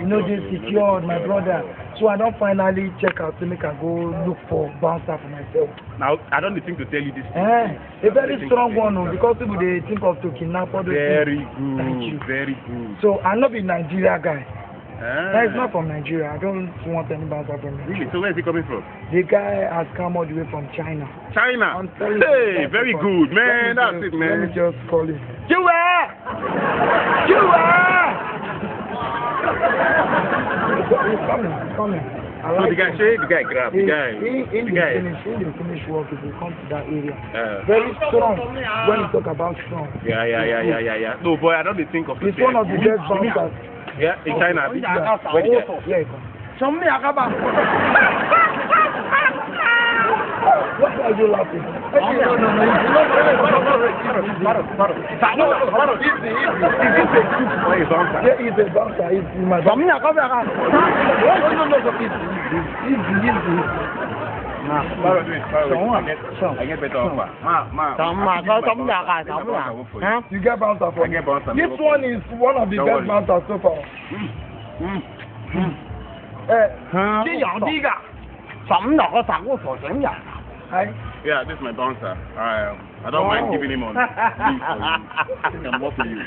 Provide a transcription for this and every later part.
know, they secured my brother. So I don't finally check out to make I go look for bouncer for myself. Now, I don't think to tell you this. A very strong one, because people they think of to kidnap all those Very things. good. Thank you. Very good. So I'm not a Nigeria guy. Ah. He's not from Nigeria. I don't want any bouncer from Nigeria. Really? So where is he coming from? The guy has come all the way from China. China. I'm telling Hey, you, very good, man. That's it, man. Let me just call him. He's coming. I So like the guy, him. the guy grab, the guy. He The guy. finish work if you come to that area. Very strong when you talk about strong. Yeah. No, boy, I don't think of it. He's one of the best bouncers. Yeah, in China. Yeah, Where the guy? he comes. What are you laughing? No. Why is bouncer? Yeah, he's a bouncer. He's my bouncer. No. Easy. Parrot, I get better offer. You get bouncer for I get bouncer. This one is one of the best bouncers so far. Yeah, this is my bouncer. I don't mind giving him on. I think I'm more for you.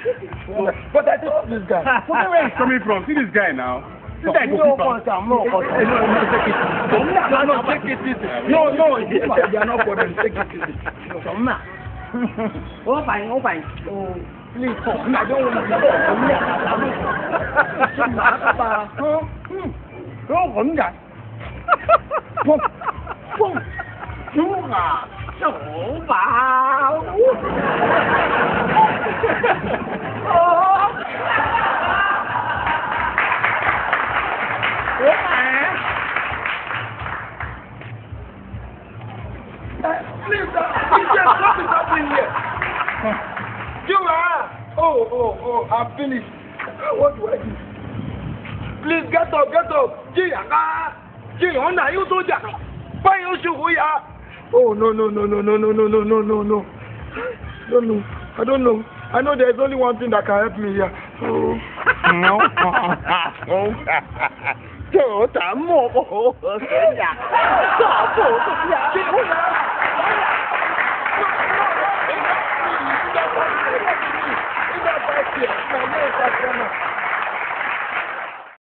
But I told this guy. Where he's coming from? See this guy now. This guy go keep am. No, take it easy. No, they are not for them. Take it easy. Please, I don't want Please, what is happening here? Oh, I'm finished. What do I do? Please get up. Oh, no. I don't know. I know there's only one thing that can help me here. Oh. No.